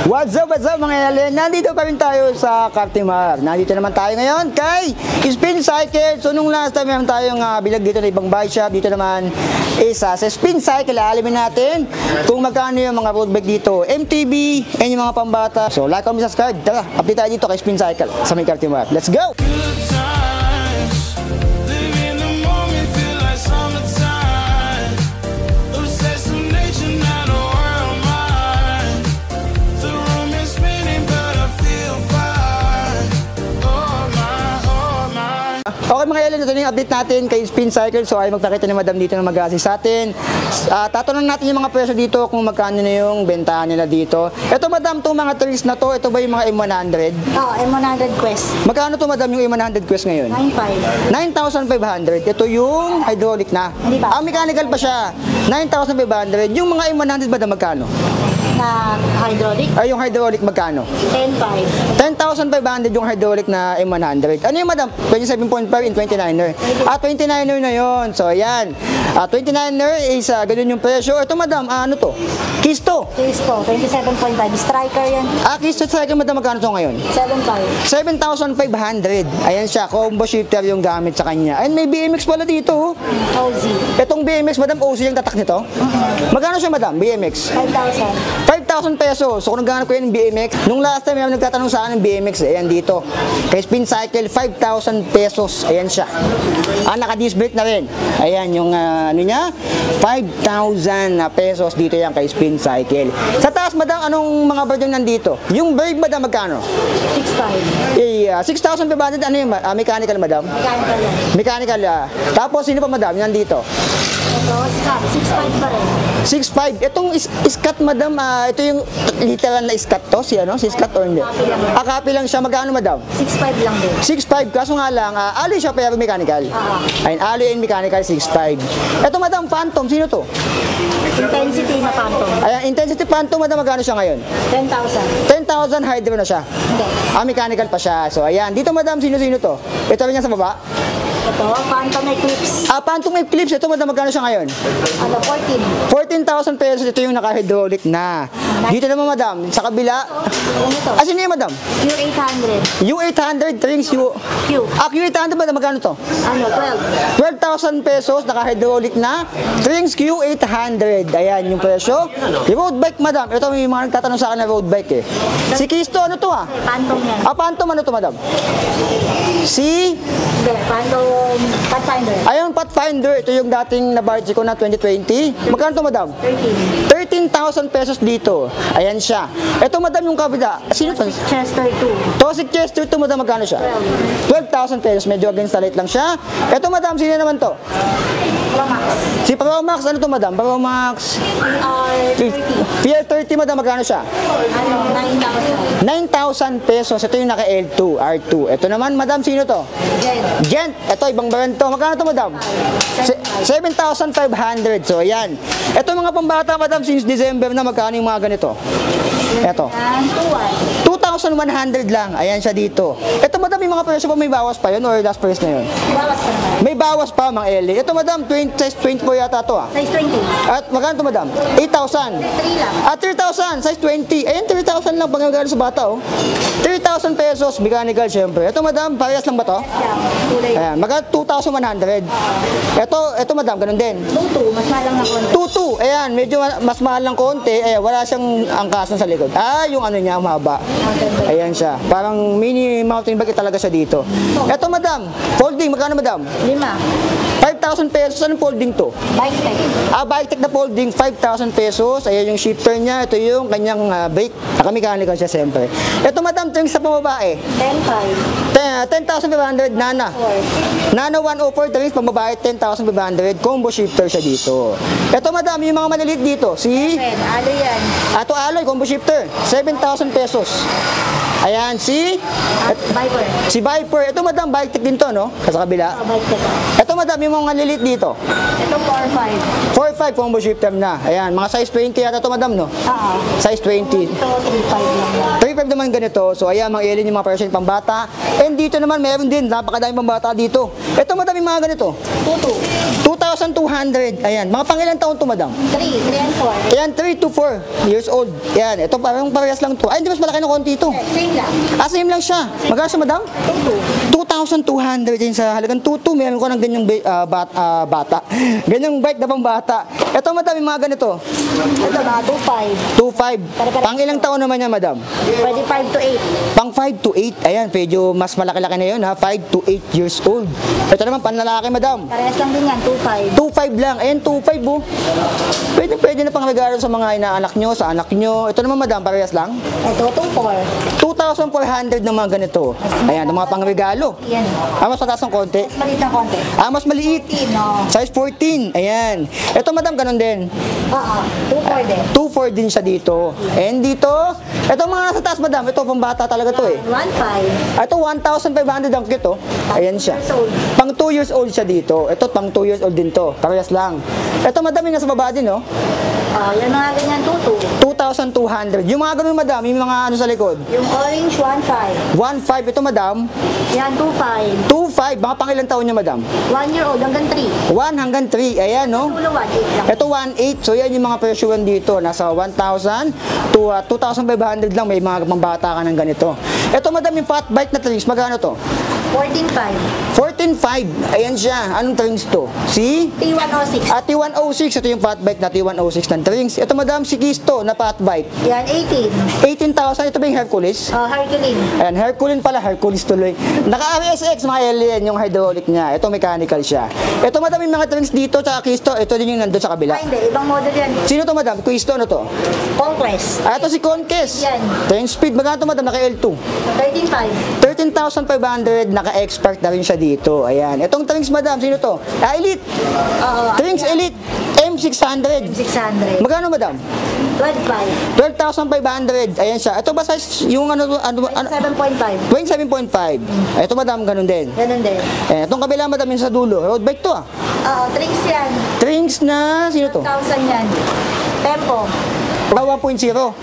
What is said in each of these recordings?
What's up mga alien? Nandito pa rin tayo sa Cartimar. Nandito naman tayo ngayon kay Spin Cycle. So nung last time meron tayong bilag dito na ibang bike shop. Dito naman isa sa Spin Cycle. Alamin natin kung magkano yung mga road bike dito, MTB, and yung mga pambata. So like, comment, subscribe. Tara, update tayo dito kay Spin Cycle sa may Cartimar. Let's go! Okay mga alien, ito na yung update natin kay Spin Cycle. So ay magpakita ni madam dito na mag-assist sa atin. Tatanong natin yung mga presyo dito kung magkano na yung bentahan nila dito. Ito madam, itong mga trees na to, ito ba yung mga M100? Oo, M100 Quest. Magkano to madam yung M100 Quest ngayon? 9,500. 9,500. Ito yung hydraulic na. Hindi ba? Mechanical pa siya. 9,500. Yung mga M100 madam, magkano? Na hydraulic? Ay, yung hydraulic magkano? 10,500. 10,500 yung hydraulic na M100. Ano yung madam? 27.5 in 29er. 29er na yon. So, ayan. 29er is ganun yung presyo. Ito madam, ano to? Kisto. Kisto, 27.5. Striker yan. Kisto striker madam, magkano to ngayon? 7,500. 7,500. Ayan siya, combo shifter yung gamit sa kanya. And may BMX pala dito. OZ. Itong BMX madam, OZ yung tatak nito? Magkano siya madam, BMX? 5,000. 5,000 pesos. So kung naghahanap ko yan ng BMX, nung last time may nagtatanong sa akin ng BMX, ayan dito. Kay Spin Cycle, 5,000 pesos. Ayan siya. Naka-disc brake na rin. Ayan yung ano niya, 5,000 pesos dito yan kay Spin Cycle. Sa taas madam, anong mga version nandito? Yung brake madam, magkano? 6,500. 6,500. Ano yung mechanical madam? Mechanical yan. Mechanical. Tapos sino pa madam? Nandito. Ito, Scott. 6,500 pa rin. 6.5. Itong iskat madam, ito yung literal na iskat to, si Scott or hindi? Copy lang siya. Magkano madam? 6,500 lang din. 6.5. Kaso nga lang, alloy siya pero mechanical. Ayun, alloy and mechanical, 6.5. Ito madam, Phantom. Sino to? Intensity na Phantom. Ayan, Intensity Phantom madam, magkano siya ngayon? 10,000. 10,000 hydro na siya. Hindi. Mechanical pa siya. So ayan, dito madam, sino-sino to? Ito rin yan sa baba? Ito, Phantom Eclipse. Phantom Eclipse. Ito madam, magkano siya ngayon? 14. 14,000 pesos. Ito yung naka-hydraulic na. Dito naman madam, sa kabila. Ano to? Sino yung madam? Q800. U800 Trings U. Q. Q800 madam, magkano to? 12. 12,000 pesos, naka-hydraulic na Trings Q800. Ayan yung presyo. Yung road bike madam, ito may mga nagtatanong sa akin na road bike Si Kisto, ano to Phantom yan. Phantom, ano to madam? Hindi, Phantom Pathfinder. Ayun, Pathfinder. Ito yung dating na-budget ko na 2020. Magkano to madam? 13,000 pesos dito. Ayan siya. Ito madam yung kabila. Sino to? Chester 2. Toxic Chester to madam, magkano siya? 12,000 pesos. Medyo against the rate lang siya. Ito madam, sino naman to? Promax. Si Promax, ano to madam? Promax PR30. PR30 madam, magkano siya? 9,000. 9,000 pesos. Ito yung naka L2, R2. Ito naman madam, sino to? Gent. Ito, ibang brand to. Magkano to madam? 7,500. So ayan. Ito mga pambata madam, since December na, magkano yung mga ganito? Ito. 2,100 lang. Ayan siya dito. Ito madam, yung mga presyo pa, may bawas pa yun or last price na yun? Bawas pa naman. May bawas pa mga L. Ito madam, size 24 yata to Size 20. At magkano to madam? 8,000. 3 lang. 3,000, size 20. Ayan, 3,000 lang pag nagano sa bata 3,000 pesos, mechanical syempre. Ito madam, parehas lang ba to? Kulay. Ayan, magkano 2,100. Ito madam, ganun din. 2,2. Mas mahal lang na konti. 2,2. Ayan, medyo mas mahal ng konti. Ayan, wala siyang angkasan sa likod. Yung ano niya, mahaba. Ayan siya. Parang mini mountain bike talaga siya dito. Ito madam, folding, magkano madam? 5. 5,000 pesos. Anong folding to? Bike tech. Bike tech na folding, 5,000 pesos. Ayan yung shifter niya. Ito yung kanyang brake. Naka-mechanical siya siyempre. Ito madam, ito yung sa pamabae. 10,500. 10,500 Nana. Nana 104 drinks, pambabae 10,500. Combo shifter siya dito. Ito madam, yung mga maliliit dito. Alo yan. Ito alloy, combo shifter. 7,000 pesos. Ayan, Viper. si Viper. Ito madam, bike tech din to, no? Sa kabila. Bike tech. Ito madam, yung mga maliliit dito. Ito 4,500. 4.5 combo shifter na. Ayan, mga size 20 yata ito madam, no? Size 20. Ito 3,500 lang yan. 3.5 naman ganito. So, ayan, mga alien yung mga presyo pambata. And dito naman, meron din. Napakadaming pambata dito. Ito, madaming mga ganito. 2,200. Ayan. Mga pangilang taon to, madam? 3 and 4. Ayan, 3 to 4 years old. Ayan. Ito, parang parehas lang to. Ay, hindi mas malaki ng konti ito. Same lang. Same lang siya. Magkano siya, madam? 2,200 din sa halagang 2,200. Meron ko ng ganyang bata. Ganyang bike na pambata. Ito, madam, yung mga ganito. Ito mga 2.5. 2,500. Pang ilang taon naman yan, madam? Pwede 5 to 8. Pang 5 to 8. Ayan, medyo mas malaki-laki na yun, ha? 5 to 8 years old. Ito naman, panlalaki, madam. Parehas lang din yan, 2.5. 2,500 lang. Ayan, 2,500, oh. Pwede na pang regalo sa mga inaanak nyo, sa anak nyo. Ito naman, madam, parehas lang. Ito, 2.4. 2,400 ng mga ganito. Ayan, ng mga pang regalo. Yan. Mas mataas ng konti. Mas maliit ng konti. Mas maliit. 14, no? Size 14. Ayan. Ito, madam, ganun din. Oo, 2.4 din. 2,400 din siya dito. And dito, ito mga nasa taas, madam. Ito, pambata talaga to, eh. 1.5. Ito, 1,500 ang cute, oh. Ayan siya. Years old. Pang 2 years old siya dito. Ito, pang 2 years old din to. Parehas lang. Ito, madam, yung nasa baba din, oh. Yan mga ganyan, 2.2. 2,200. Yung mga ganun, madam, yung mga ano sa likod. Yung orange, 1.5. 1,500. Ito, madam. Yan, 2.5. 2,500. Mga pang ilang taon niya, madam? 1 year old hanggang 3. 1 hanggang 3. Ayan, no? Ulo, 1.8 lang. Ito 1,800. So yan yung mga presyoan dito. Nasa 1,000 to 2,500 lang. May mga pambata ka ng ganito. Ito, madam, yung fat bike na trings. Magkano to? 14.5. 14,500. Ayan siya. Anong trings to? Si? T106. T106. Ito yung fat bike na T106 ng trings. Ito, madam, si Kisto na fat bike. Yan, 18. 18,000. Ito ba yung Hercules? Hercules. Ayan, Hercules pala. Hercules tuloy. Naka-RSX, mga alien, yung hydraulic niya. Ito, mechanical siya. Ito, madam, yung mga trings dito, tsaka Kisto. Ito din yung nandun sa kabila. Hindi. Ibang model yan. Sino to, madam? Kisto, ano to? Conquest. Ito si Conquest. Yan. 10 speed. Magkano to, madam? Naka L2. 13.5. 13,500. Naka-expert na rin siya dito. Ayan. Itong Trings, madam. Sino to? Elite. Trings Elite. M600. 600. Magkano, madam? 12.5. 12,500. Ayan siya. Ito ba size yung ano 7.5. 27.5. Ito, madam, ganun din. Ganun din. Itong kabila, madam, yung sa dulo. Road bike to, ah. Drinks yan. Trings na, sino to? 1,000 yan. Tempo. 1.0. Oo.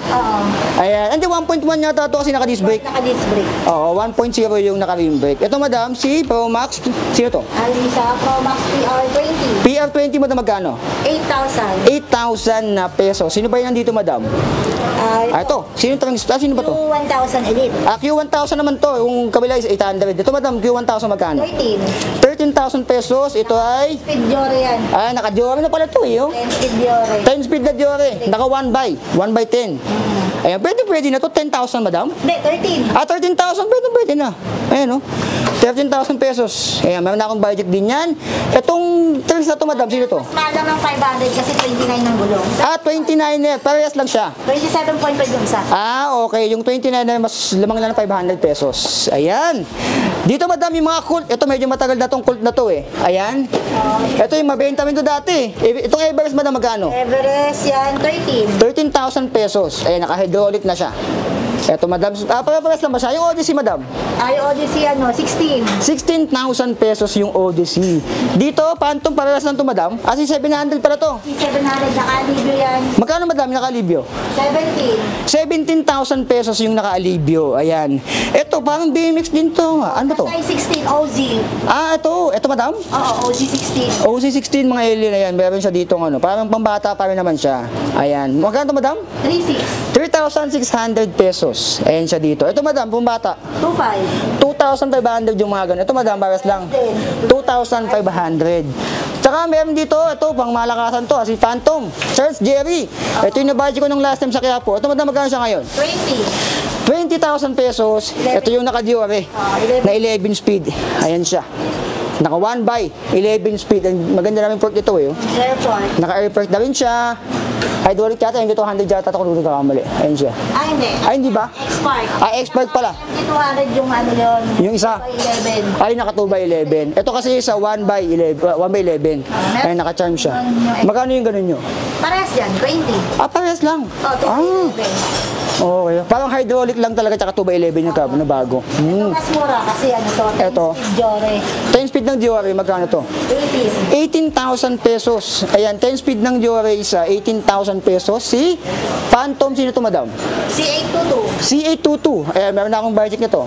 Ayan. Hindi, 1.1 yata ito kasi naka-disc brake. Naka-disc brake. Oo, 1.0 yung naka-rim brake. Ito, madam, si Pro Max. Sino to? Alisa Pro Max PR20. PR20 mo na magkano? 8,000. 8,000 na peso. Sino ba yan nandito, madam? Ito. Sino sino ba to? Q1000 Elite. Q1000 naman to. Yung kabila is 800. Ito, madam, Q1000 magkano? 13. 13,000 pesos. Ito ay... Speed Diore yan. Naka-Diore na pala to, eh. Oh. 10 speed Diore. 10 speed na Diore. Naka 1 by 10. Ayan, pwede na to. 10,000, madam. Hindi, 13. 13,000. Pwede na. Ayan, oh. 13,000 pesos. Ayan, meron na akong budget din yan. Itong Trings na to, madam, sino to? Mas mahal lang ng 500 kasi 29 ng gulong. 29 eh. Parehas lang siya. 27.5 yung isa. Okay. Yung 29 na mas lamang na ng 500 pesos. Ayan. Dito, madam, yung mga cult. Ito, medyo matagal na tong cult na to, eh. Ayan. Ito yung mabenta rin to dati. Itong Everest, madam, magkano? Everest yan, 13. 13,000 pesos. Ayan, naka-hydraulic na siya. Ito, madam. Pares lang ba siya? Yung Odyssey, madam? Yung Odyssey, 16. 16,000 pesos yung Odyssey. Dito, Phantom, parehas lang to, madam. 700 pala to. 700 naka-alibyo yan. Magkano, madam, naka-alibyo? 17. 17,000 pesos yung naka-alibyo. Ayan. Ito, parang BMX din to. Ano to? Size 16, OZ. Ito, madam? Oo, OZ 16. OC16, mga alien na yan. Meron siya dito, ano. Parang pambata pa rin naman siya. Ayan. Magkano to, madam? 36. 3,600 pesos. Ayan siya dito. Ito, madam, pambata. 25. 2,500 yung mga ganun. Ito, madam, pares lang. 2,500. Tsaka meron dito, ito, pang malakasan to, si Phantom, Charles Jerry. Ito yung nabudget ko nung last time sa Quiapo. Ito, madam, magkano siya ngayon? 20. 20,000 pesos. Ito yung naka-Diore na 11 speed. Ayan siya. Naka 1 by 11 speed. Maganda namin port ito, eh. Airport. Naka-airport na rin siya. Hydraulic yata, yung 200 yata ito kung nagkakamali. Ayan siya. Hindi. Hindi ba? Expert. Expert pala. MT200 yung ano yun. Yung isa? 11. Naka 2 by 11. Ito kasi sa 1 by 11. 1 by 11. Ay, naka-charm siya. Magkano yung ganun nyo? Parehas yan, 20. Parehas lang. 11. Okay. Parang hydraulic lang talaga, tsaka 2 by 11 yung cabo na bago. Ito mas mura kasi ano to. Ito. Diore. 10 speed ng Diore, magkano to? 18. 18,000 pesos. Ayan, 10 speed ng Diore isa, 18,000 pesos. Si Phantom, sino to, madam? Si 822. C822. Meron na akong budget nito.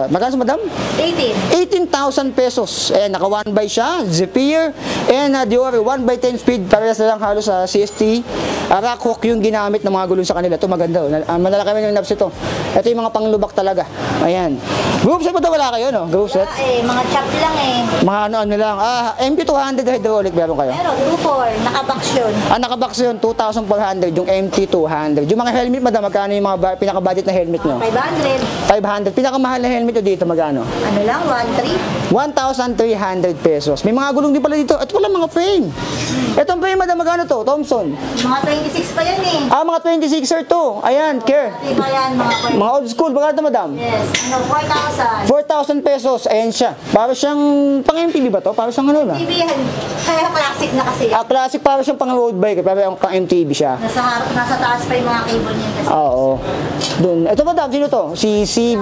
Magkano madam? 18. 18,000 pesos. Naka 1x siya, Zephyr, and Dior 1x10 speed. Parehas na lang halos sa CST. Rock hook yung ginamit ng mga gulong sa kanila. Ito maganda. Malalaki naman yung knobs ito. Ito yung mga panglubak talaga. Ayan. Group set pa daw wala kayo, no? Group set? Mga chop lang Mga ano lang. MT200 hydraulic meron kayo? Pero 2.4, nakabox yun. Nakabox yun, 2,400, yung MT200. Yung mga helmet, madam, magkano yung mga pinaka-budget na helmet nyo? 500. 500. Pinakamahal na helmet nyo dito, magkano? Ano lang, 1.3. 1,300 pesos. May mga gulong din pala dito. Ito pala mga frame. Itong frame, madam, magkano to? Thompson. Mga 26 pa yan Mga 26er to. Ayan, care. Di ba yan, mga Mga old school, magkano to, madam? Yes, 4,000. 4,000 pesos. Ayan siya. Para siyang pang MTB ba to? Para siyang ano na? TV yan. Kaya classic na kasi. Classic, para siyang pang road bike. Para pang MTB siya. Nasa taas pa yung mga cable niya kasi. Oo. Dun. Ito madam, sino to? Si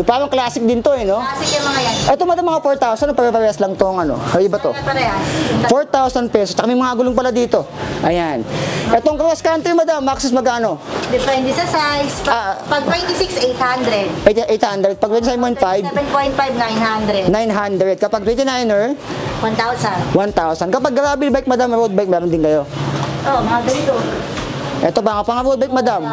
parang classic din to no? Classic yung mga yan. Ito madam, mga 4,000. Pare-parehas lang tong ano. Ay ba to? Parehas. 4,000 pesos. Tsaka may mga gulong pala dito. Ayan. Itong cross country madam, Maxis magkano? Depende sa size. Pag 26, 800. 800. Pag 27.5, 7.5, 900. 900. Kapag 29er, 1,000. 1,000. Kapag gravel bike madam, road bike, meron din kayo. Mga ganito. Ito ba, pang road bike madam?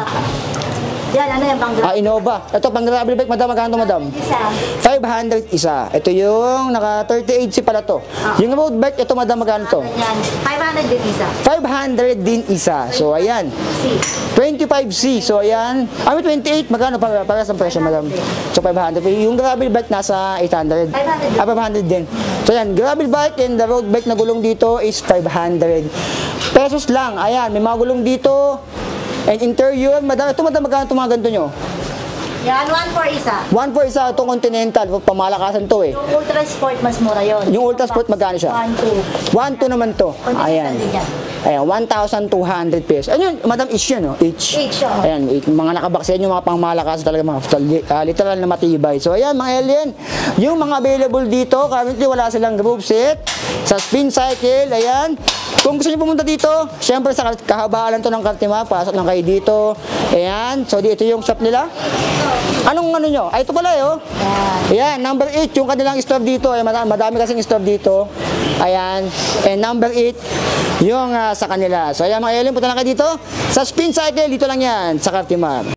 Yan, ano yan, pang Innova. Ito pang gravel bike madam, magkano to madam? isa. 500 isa. Ito yung naka 38C pala to. Yung road bike, ito madam, magkano to? Yan, 500 din isa. 500 din isa. So ayan. C. 25C. So ayan. May 28. Magkano para sa presyo madam? So 500. Yung gravel bike nasa 800. 500 din. So ayan, gravel bike and the road bike na gulong dito is 500 pesos lang. Ayan, may mga gulong dito. And interior, madam, ito madam, magkano itong mga ganito nyo? Yan, 1 for isa. 1 for isa, itong Continental, pamalakasan to Yung Ultra Sport, mas mura yun. Yung Ultra Sport, magkano siya? 1, 2. 1, 2 naman to. Ayan. Continental din yan. Ayan, 1,200 pesos. Ayun, madam, each yan, no? Each. Each, oh. Ayan, mga nakabox yan, yung mga pangmalakasan talaga, mga literal na matibay. So, ayan, mga alien, yung mga available dito, currently wala silang group set. Sa spin cycle, ayan. Kung gusto niyo pumunta dito, syempre sa kahabaan to ng Cartimar, pasok lang kayo dito. Ayan, so dito yung shop nila. Anong ano nyo? Ito pala Ayan, number 8, yung kanilang store dito. Ayan, madami kasing store dito. Ayan, and number 8, yung sa kanila. So ayan mga alien, punta lang kayo dito. Sa spin cycle, dito lang yan, sa Cartimar.